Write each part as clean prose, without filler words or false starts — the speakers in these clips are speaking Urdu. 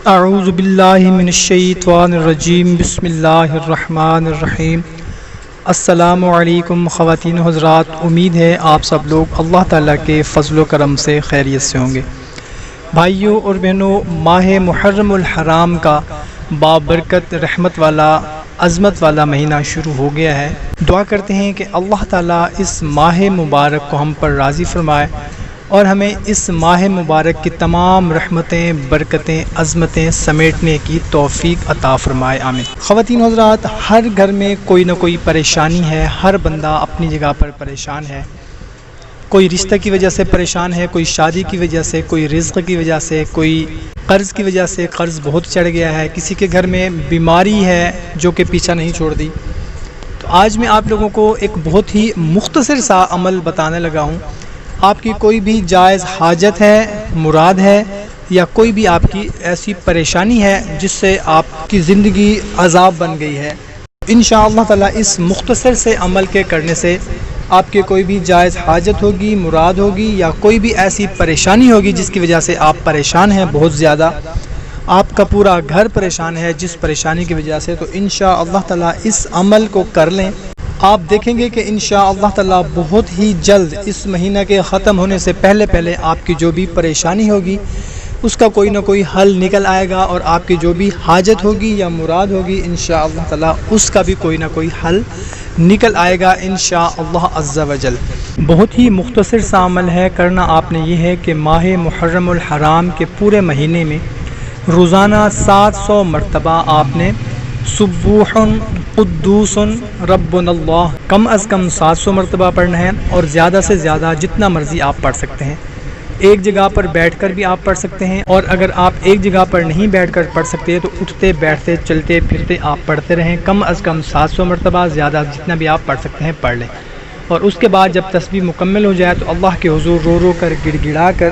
اعوذ باللہ من الشیطان الرجیم بسم اللہ الرحمن الرحیم۔ السلام علیکم خواتین و حضرات، امید ہے آپ سب لوگ اللہ تعالیٰ کے فضل و کرم سے خیریت سے ہوں گے۔ بھائیوں اور بہنوں، ماہ محرم الحرام کا بابرکت رحمت والا عظمت والا مہینہ شروع ہو گیا ہے۔ دعا کرتے ہیں کہ اللہ تعالیٰ اس ماہ مبارک کو ہم پر راضی فرمائے اور ہمیں اس ماہ مبارک کی تمام رحمتیں، برکتیں، عظمتیں سمیٹنے کی توفیق عطا فرمائے، آمین۔ خواتین حضرات، ہر گھر میں کوئی نہ کوئی پریشانی ہے، ہر بندہ اپنی جگہ پر پریشان ہے۔ کوئی رشتہ کی وجہ سے پریشان ہے، کوئی شادی کی وجہ سے، کوئی رزق کی وجہ سے، کوئی قرض کی وجہ سے، قرض بہت چڑھ گیا ہے، کسی کے گھر میں بیماری ہے جو کہ پیچھا نہیں چھوڑ دی۔ تو آج میں آپ لوگوں کو ایک بہت ہی مختصر سا عمل بتانے لگا ہوں۔ آپ کی کوئی بھی جائز حاجت ہے، مراد ہے، یا کوئی بھی آپ کی ایسی پریشانی ہے جس سے آپ کی زندگی عذاب بن گئی ہے، انشاءاللہ تعالی اس مختصر سے عمل کے کرنے سے آپ کے کوئی بھی جائز حاجت ہوگی، مراد ہوگی، یا کوئی بھی ایسی پریشانی ہوگی جس کی وجہ سے آپ پریشان ہیں بہت زیادہ، آپ کا پورا گھر پریشان ہے جس پریشانی کی وجہ سے، تو انشاءاللہ تعالی اس عمل کو کر لیں۔ آپ دیکھیں گے کہ انشاءاللہ تعالی بہت ہی جلد اس مہینہ کے ختم ہونے سے پہلے آپ کی جو بھی پریشانی ہوگی اس کا کوئی نہ کوئی حل نکل آئے گا، اور آپ کی جو بھی حاجت ہوگی یا مراد ہوگی انشاءاللہ تعالی اس کا بھی کوئی نہ کوئی حل نکل آئے گا انشاءاللہ عز و جل۔ بہت ہی مختصر سا عمل ہے، کرنا آپ نے یہ ہے کہ ماہ محرم الحرام کے پورے مہینے میں روزانہ 700 مرتبہ آپ نے سبوح قدوس ربنا اللہ کم از کم 700 مرتبہ پڑھنا ہے، اور زیادہ سے زیادہ جتنا مرضی آپ پڑھ سکتے ہیں۔ ایک جگہ پر بیٹھ کر بھی آپ پڑھ سکتے ہیں، اور اگر آپ ایک جگہ پر نہیں بیٹھ کر پڑھ سکتے تو اٹھتے بیٹھتے چلتے پھرتے آپ پڑھتے رہیں، کم از کم 700 مرتبہ، زیادہ جتنا بھی آپ پڑھ سکتے ہیں پڑھ لیں۔ اور اس کے بعد جب تسبیح مکمل ہو جائے تو اللہ کے حضور رو رو کر، گڑ گڑا کر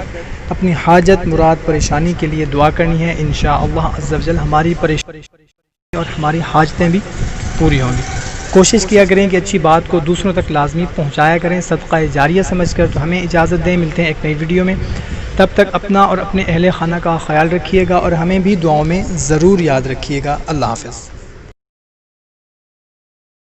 اپنی حاجت، مراد، پریشانی کے لیے دعا کرنی ہے۔ انشاءاللہ عز و جل ہماری پریشانی اور ہماری حاجتیں بھی پوری ہوں گی۔ کوشش کیا کریں کہ اچھی بات کو دوسروں تک لازمی پہنچایا کریں، صدقہ جاریہ سمجھ کر۔ تو ہمیں اجازت دیں، ملتے ہیں ایک نئی ویڈیو میں، تب تک اپنا اور اپنے اہل خانہ کا خیال رکھیے گا، اور ہمیں بھی دعاؤں میں ضرور یاد رکھیے گا۔ اللہ حافظ۔